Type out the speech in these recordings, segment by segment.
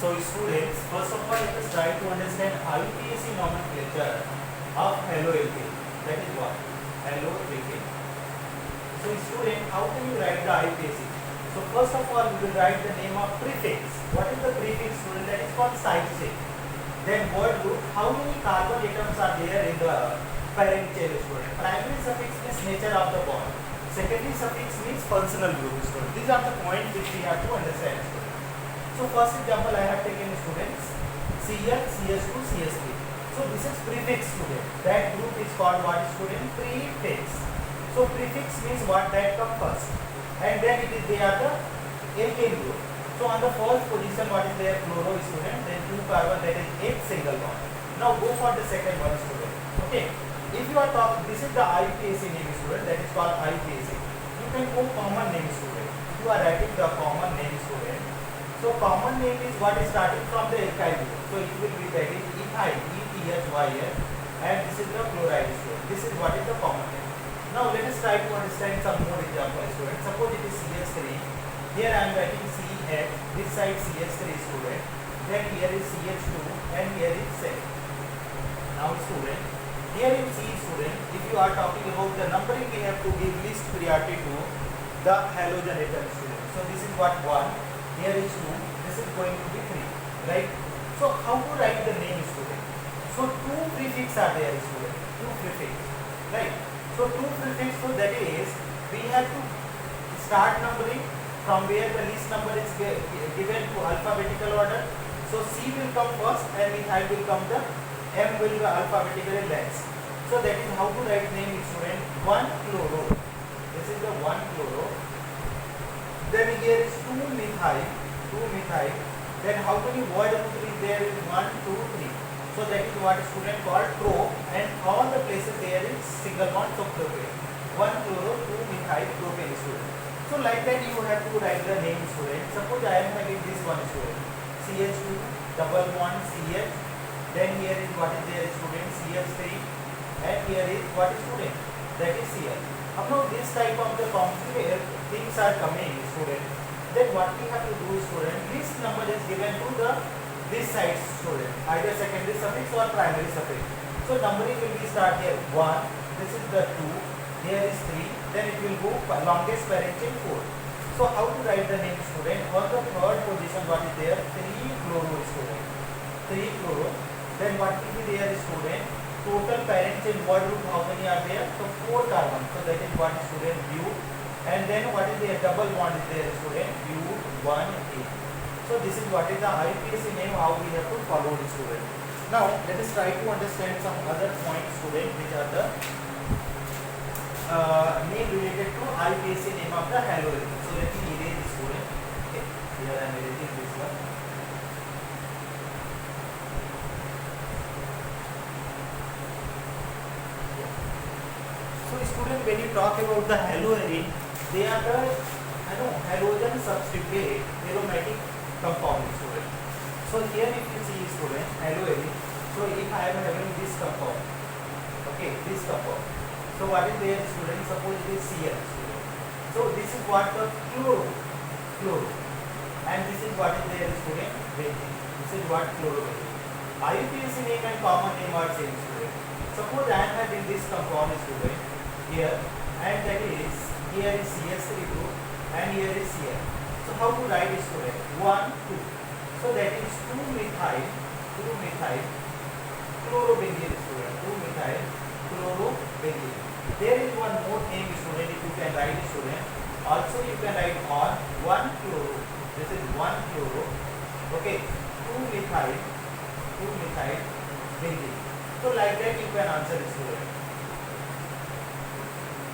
So students, first of all, let us try to understand IUPAC nomenclature of haloalkane. That is what? Haloalkane. So student, how can you write the IUPAC? So first of all, we will write the name of prefix. What is the prefix, student? That is called side chain. Then word group, how many carbon atoms are there in the parent chain, student? Primary suffix means nature of the bond. Secondary suffix means functional group, student. These are the points which we have to understand, student. So first example I have taken, students, Cl, CH2, CH3. So this is prefix, student. That group is called what, student? Prefix. So prefix means what, that comes first, and then they are the alkane group. So on the first position, what is there? Chloro, student. Then 2 carbon, that is 8 single bond. Now go for the second one, student. Okay. If you are talking, this is the IUPAC name, student. That is called IUPAC. You can go common name, student. You are writing the common name, student. So common name is what is starting from the alkyl group. So it will be that is ethyl, ETHYL, and this is the chloride, student. This is what is the common name. Now let us try to understand some more examples, student. Suppose it is CH3. Here I am writing CH, this side CH3, student. Then here is CH2 and here is C. Now student, here in C, student, if you are talking about the numbering, we have to give least priority to the halogen atom, student. So this is what 1. Here is 2, this is going to be 3, right? So how to write the name, student? So 2 prefix are there, student. 2 prefix, right? So 2 prefix, so that is, we have to start numbering from where the least number is given to alphabetical order. So C will come first and methyl will come the M will be alphabetically last. So that is how to write name, student. 1-chloro. This is the 1-chloro. Then here is 2-methyl. 2-methyl. Then how many word group is there? Is 1, 2, 3. So that is what student called pro, and all the places there is single bond, so propane. 1-chloro, 2-methyl propane, student. So like that you have to write the name, student. Suppose I am having this one, student. CH2, double bond, CH. Then here is what is there, student? CH3. And here is what is, student? That is Cl. Now this type of the complicated things are coming, student. Then what we have to do, student? This number is given to the this side, student. Either secondary suffix or primary suffix. So numbering will be start here 1. This is the 2. Here is 3. Then it will go longest parent chain 4. So how to write the name, student? On the third position, what is there? 3-chloro, student. 3-chloro. Then what will be there, student? Total parent chain word group, how many are there? So 4 carbon. So that is what, student? Bute. And then what is there? Double bond is there, student? Bute-1-A. So this is what is the IUPAC name, how we have to follow the student. Now let us try to understand some other points, student, which are the name related to IUPAC name of the haloalkane. So let me erase this, student. Okay, here I am erasing this one. So student, when you talk about the haloarine, they are the halogen substitute aromatic compound, student. So here if you see, student, haloarine. So if I am having this compound, okay, this compound. So what is there, student? Suppose it is Cl, student. So this is what the chloro, and this is what is there, student? Benzene. This is what chlorobenzene. IUPAC name and common name are same, student. Suppose I am having this compound, student, here, and that is here is CH3 group and here is Cl. So how to write it, student? 1, 2. So that is 2-methyl chlorobenzene, student. 2-methyl chlorobenzene. There is one more name, student, if you can write it, student. Also you can write on 1-chloro. This is 1-chloro. Okay. 2-methyl benzene. So like that you can answer it, student.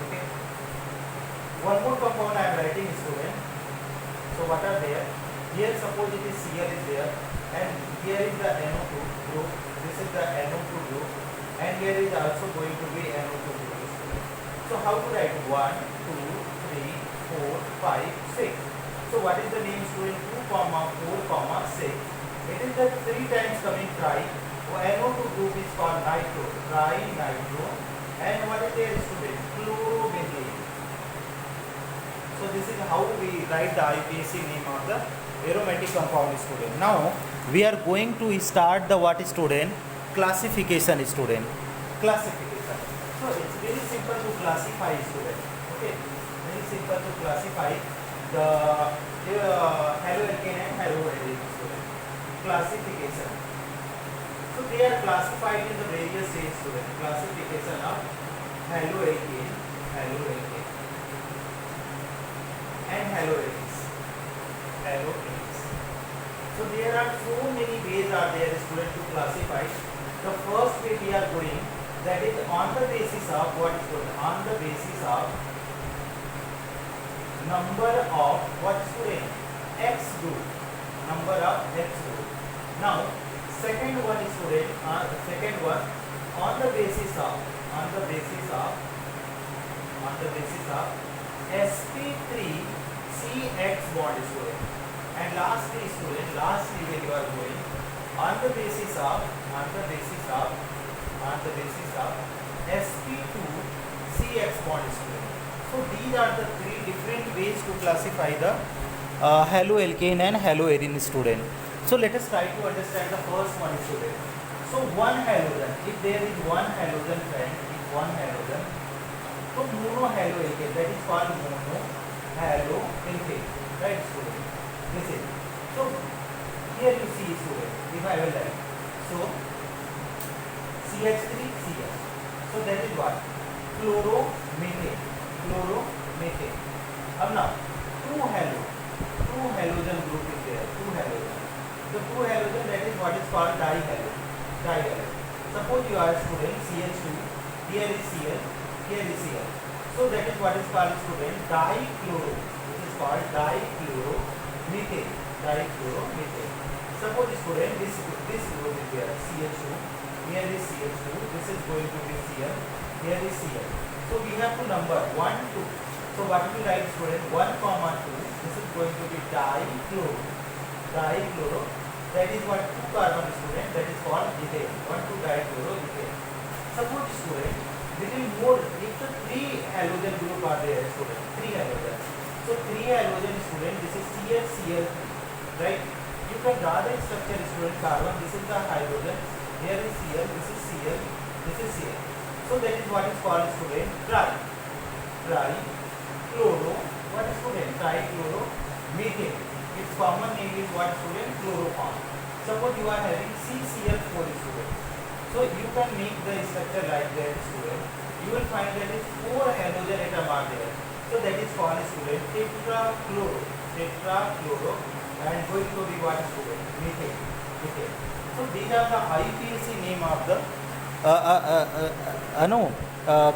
Okay. One more compound I am writing, student. So what are there? Here suppose it is Cl is there, and here is the NO2 group. This is the NO2 group, and here is also going to be NO2 group. So how to write 1, 2, 3, 4, 5, 6. So what is the name, student? 2, 4, 6. It is the 3 times coming tri. NO2 group is called nitro, tri-nitro. And what is there, student? Chlorobenzene. So this is how we write the IUPAC name of the aromatic compound, student. Now we are going to start the what student? Classification student. Classification. So it's very simple to classify student. Okay, very simple to classify the haloalkane and haloalkane student. Classification. So they are classified in the various ways student. Classification of haloalkane, haloalkane and haloalkanes. Haloalkanes. So there are so many ways are there student to classify. The first way we are going, that is on the basis of what is called, on the basis of number of what student? X group. Number of X group. Now second one is student, second one on the basis of sp3 CX bond student. And lastly student, lastly when you are going on the basis of sp2 CX bond student. So these are the three different ways to classify the haloalkane and haloarine student. So let us try to understand the first one student. So one halogen, if there is one halogen friend, so monohaloalkane, that is called monohaloalkane, right student? This is, so here you see student, if I will write, so CH3 CH, so that is what? Chloromethane. Now two halogen group is there, two halogen. The two halogen, that is what is called dihalo. Suppose you are student CH2, here is Cl, here is Cl. So that is what is called student dichloro. This is called dichloromethane. Suppose student this group is there CH2, here is CH2, this is going to be Cl, here is Cl. So we have to number 1, 2. So what we write student? 1, 2. This is going to be dichloro. That is what 2 carbon student, that is called ethane. 1, 2 dichloroethane. Suppose student, little more, if the 3 halogen group are there student, 3 halogen. So 3 halogen student, this is CH, Cl3, right? You can draw the structure student carbon. This is the hydrogen. Here is Cl, this is Cl, this is Cl. So that is what is called student trichloro. What is student? Trichloromethane. Its common name is what student? Chloroform. Suppose you are having CCl4 student. So you can make the structure like that student. You will find that is 4 halogen atom are there. So that is called student tetrachloro, and going to be what student? Methane. So these are the IUPAC name of the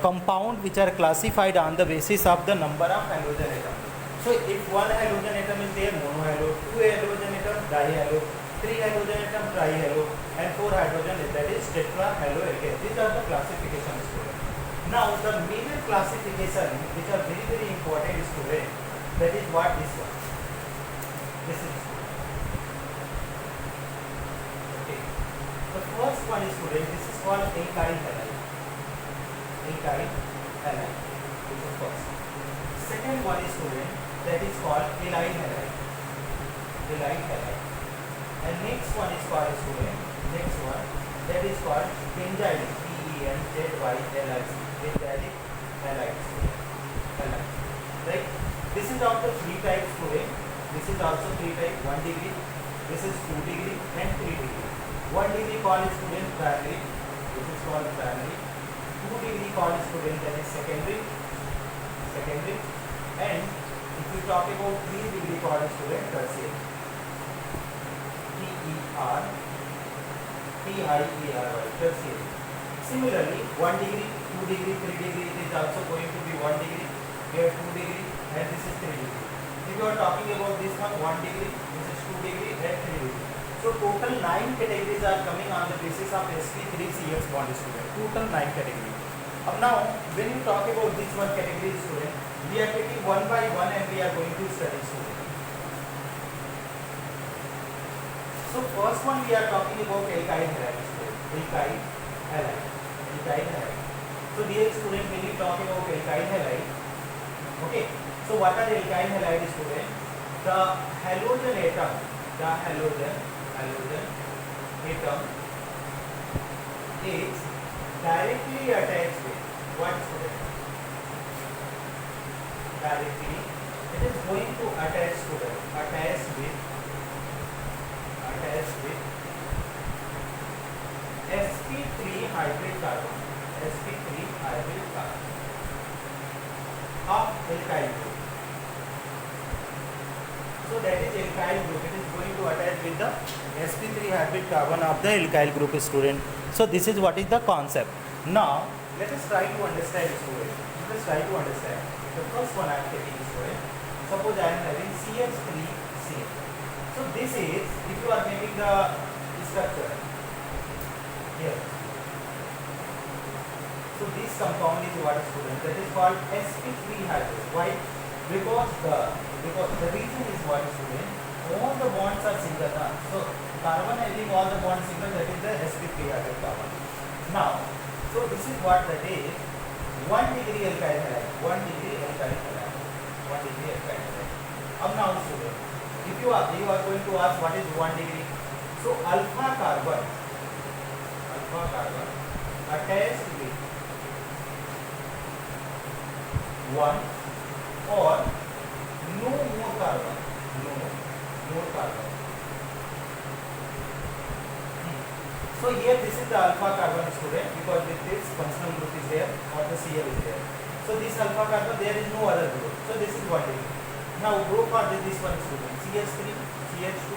compound which are classified on the basis of the number of halogen atom. So if one halogen atom is there, monohalo, 2 halogen atom, dihalo, 3 halogen atom, trihalo, and 4 hydrogen, that is tetrahaloalkane. These are the classification student. Now the major classification which are very very important student, that is what this one. This is okay. The first one is student, this is called alkyl halide. This is first. Second one is student, that is called allyl halide. And next one is called student, that is called benzylic, benzylic halide. Right? This is of the 3 types student. This is also 3 type, 1 degree, this is 2 degree and 3 degree. 1 degree called student primary, this is called primary. 2 degree called student, that is secondary. And if you talk about 3 degree called student, tertiary. TIERY, tertiary. Similarly, 1 degree, 2 degree, 3 degree, it is also going to be 1 degree, here 2 degree, and this is 3 degree. If you are talking about this one, 1 degree, this is 2 degree, and 3 degree. So total 9 categories are coming on the basis of sp3CX bond student. Total 9 categories. Now, when you talk about this one category student, we are taking one by one and we are going to study student. So first one we are talking about alkyl halide student. Alkyl halide. So dear student, when you talk about alkyl halide, okay. So what are alkyl halide student? The halogen halogen atom is directly attached with what student? Directly, it is going to attach with sp3 hybrid carbon, of alkyl group. So that is alkyl group. It is going to attach with the sp3 hybrid carbon of the alkyl group, student. So this is what is the concept. Now let us try to understand, student. Let us try to understand. The first one I am taking, student. Suppose I am having CH3CN. So this is, if you are making the structure here. So this compound is what, student? That is called sp3 hybrid. Why? Because the reason is what, student? All the bonds are single. So carbon having all the bonds single, that is the sp3 hybrid carbon. Now, so this is what that is. 1 degree alkyl halide. 1 degree alkyl halide. 1 degree alkyl halide. Now, student, if you are going to ask what is 1 degree. So alpha carbon attached with 1 or no more carbon. So here this is the alpha carbon, student, because with this functional group is there or the Cl is there. So this alpha carbon, there is no other group. So this is 1 degree. Now go for this one, student, CH3, CH2,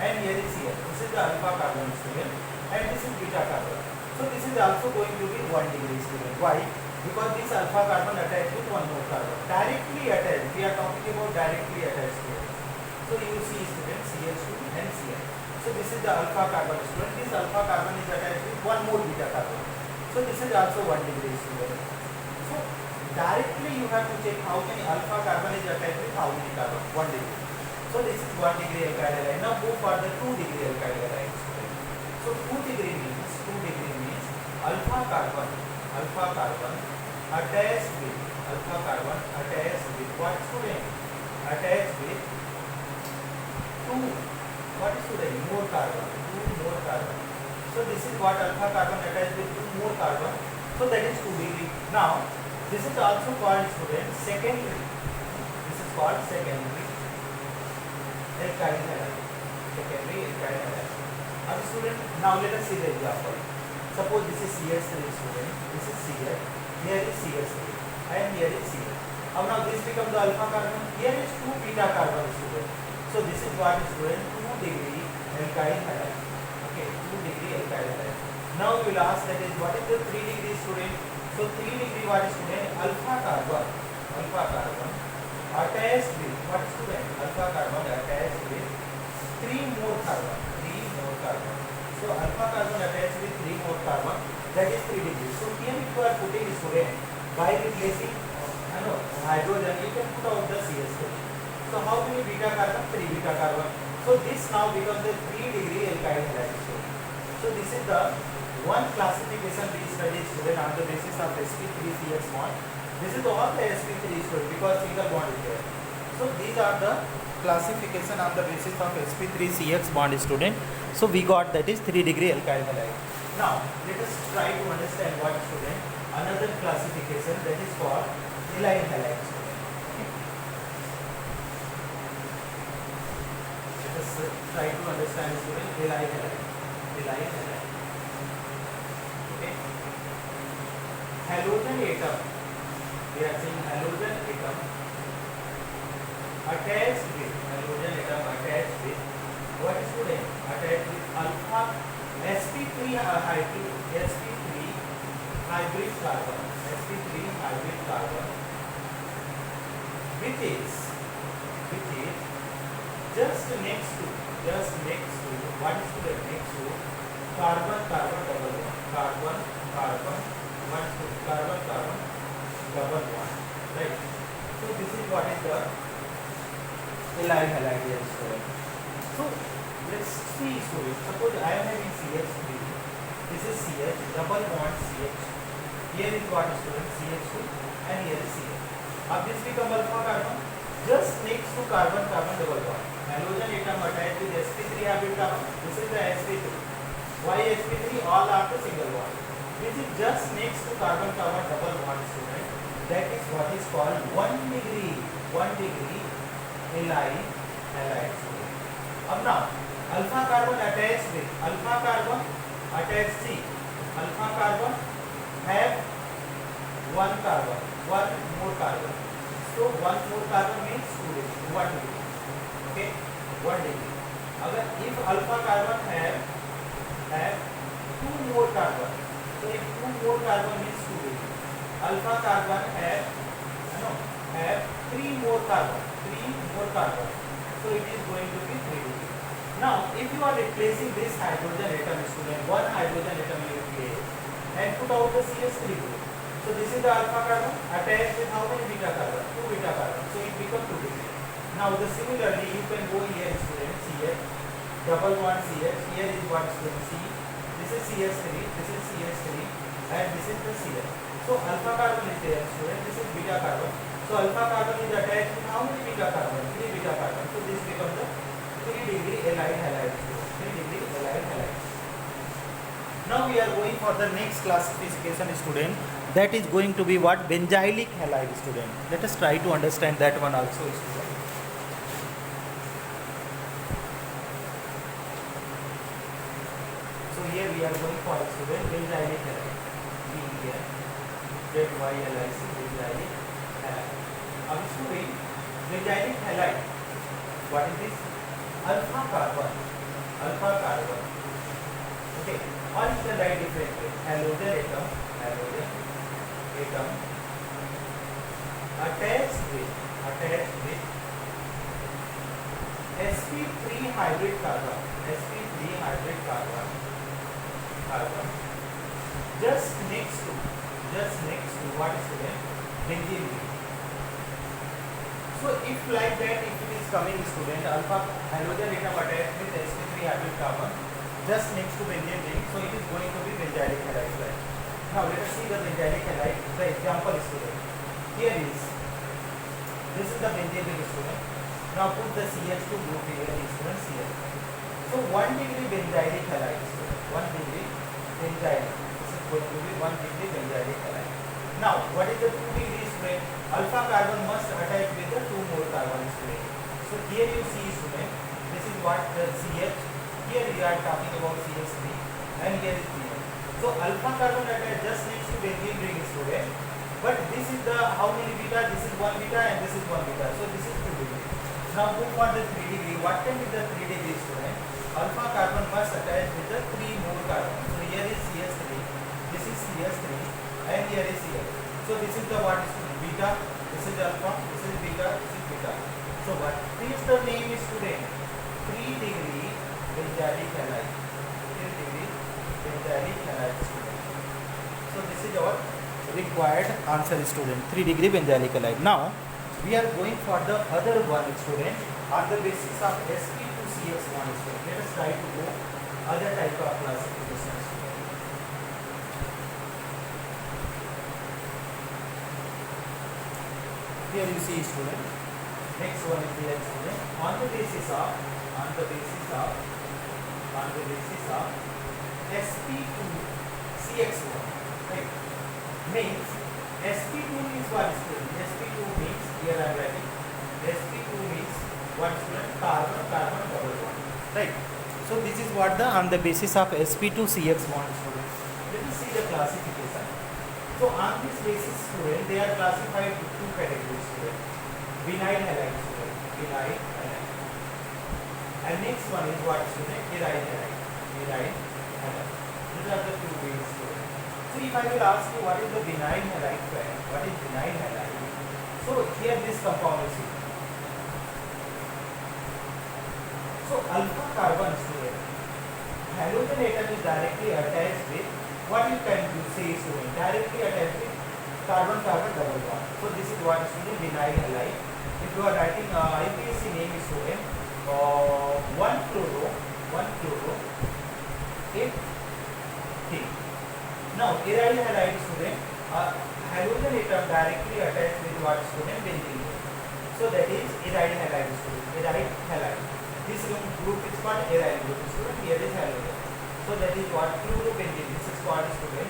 and here is Cl. This is the alpha carbon, student, and this is beta carbon. So this is also going to be 1 degree, student. Why? Because this alpha carbon attached with one more carbon. Directly attached. We are talking about directly attached, student. So you see, student, CH2 and Cl. So this is the alpha carbon, student. This alpha carbon is attached with one more beta carbon. So this is also 1 degree, student. So directly you have to check how many alpha carbon is attached with how many carbon. 1 degree. So this is 1 degree alkyl halide. Now go for the 2 degree alkyl halide, student. So 2 degree means alpha carbon attached with what, student? Attached with 2 what is, student? More carbon. 2 more carbon. So this is what alpha carbon attached with 2 more carbon. So that is 2 degree. Now this is also called, student, secondary. This is called secondary alkyl halide. Student, now let us see the example. Suppose this is CH3, student. This is CH. Here is CH3 and here is CH. Now this becomes the alpha carbon. Here is 2 beta carbon, student. So this is what, student? 2 degree alkyl halide. Okay, 2 degree alkyl halide. Now you will ask, that is what is the 3 degree, student? So 3 degree what is, student? Alpha carbon attached with what, student? Alpha carbon attached with 3 more carbon. So alpha carbon attached with 3 more carbon, that is 3 degree. So here if you are putting, student, by replacing hydrogen, you can put out the CH3. So how many beta carbon? 3 beta carbon. So this now becomes the 3 degree alkyl halide. So this is the one classification we studied, student, on the basis of sp3CH bond. This is all the sp3, student, because single bond is there. So these are the classification on the basis of sp3CH bond, student. So we got that is 3 degree alkyl halide. Now let us try to understand what, student, another classification, that is called allyl halide, student. Let us try to understand, student, allyl halide. Okay. Halogen atom. We are saying halogen atom attached with what is, student? Attached with alpha sp3 hybrid carbon, which is just next to what is, student? Next to carbon double bond, right? So this is what is the allyl halide here, student. So let's see, student. Suppose I am having CH3. This is CH, double bond CH. Here is what, student? CH2 and here is CH. Now this become alpha carbon. Just next to carbon double bond. Halogen atom attached with sp3 hybrid carbon. This is is the sp3. Why sp3? All are the single bond. This is just next to carbon carbon double bond, student. That is what is called 1 degree allyl halide student. अब now alpha carbon attached with alpha carbon attached C. Alpha carbon have one carbon, one more carbon. So one more carbon means 2 degree, 1 degree. Okay, 1 degree. अगर if alpha carbon have 2 more carbon, so if 2 more carbon means 2 degree. Alpha carbon have 3 more carbon, so it is going to be 3 degree. Now if you are replacing this hydrogen atom, student, one hydrogen atom you create and put out the CH3 group. So this is the alpha carbon attached with how many beta carbon? 2 beta carbon. So it becomes 2 degree. Now similarly you can go here, student, CH double bond CH. Here is what, student? C. This is CH3. This is CH3, and this is the CH. So alpha carbon is there, student. This is beta carbon. So alpha carbon is attached with how many beta carbon? 3 beta carbon. So this becomes the 3 degree allyl halide. 3 degree allyl halide. Now we are going for the next classification, student. That is going to be what? Benzylic halide, student. Let us try to understand that one also, student. So here we are going for, student, benzylic halide. BEN ZYLIC benzylic halide. Now student, benzylic halide. What is this? Alpha carbon. Okay. Or you can write differently. Halogen atom attached with sp3 hybrid carbon, just next to what is the benzene ring. So if like that, if it is coming, student, alpha halogen atom attached with sp3 hybrid carbon just next to benzene ring, so it is going to be benzylic halide, right? Now let us see the benzylic halide. The example, student, here is, this is the benzene ring, student. Now put the CH2 group here, student, CH. So 1 degree benzylic halide, student, 1 degree benzylic. This is going to be 1 degree benzylic halide. Now what is the 2 degree, student? Alpha carbon must attach with the 2 more carbon, student. So here you see, student, this is what the CH. Here we are talking about CH3 and here is CH. So alpha carbon attached just next to benzene ring, student. But this is the how many beta? This is 1 beta and this is 1 beta. So this is 2 degree. Now go for the 3 degree. What can be the 3 degree, student? Alpha carbon must attach with the 3 more carbon. So here is CH3, this is CH3, and here is CH. So this is the what is beta, this is alpha, this is beta, this is beta. So what is the name, student? 3 degree benzylic halide. 3 degree benzylic halide, student. So this is our required answer, student. 3 degree benzylic halide. Now we are going for the other one, student, on the basis of sp2ch1, student. Let us try to go other type of classification, student. Here you see, student. Next one is here, student. On the basis of sp2ch1, right? Means sp2 means what, student? sp2 means, here I am writing, sp2 means what, student? Carbon double bond, right? So this is what the on the basis of sp2ch1, student. Let us see the classification. So on this basis, student, they are classified into 2 categories, student. Vinyl halide, student. Vinyl halide. And next one is what, student? Aryl halide. These are the 2 ways, student. So if I will ask you what is the vinyl halide pair, what is vinyl halide? So here this compound is here. So alpha carbon, student, halogen atom is directly attached with what you can do, say, student, directly attached with carbon double bond. So this is what, student, vinyl halide. If you are writing IPSC name is, student, 1 chloro 8 thing. Now aryl halide, student, halogen atom directly attached with what, student? Benzene. So that is aryl halide, student. Aryl halide. This group group is called aryl group. Student, here is halogen. So that is what fluorobenzene. This is called student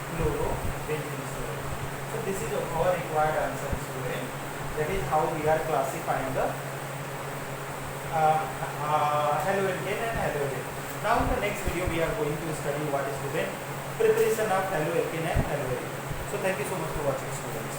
fluorobenzene student. So this is our required answer student. That is how we are classifying the haloalkane and haloalkane. Now in the next video we are going to study what is student preparation of haloalkane and haloalkane. So thank you so much for watching students.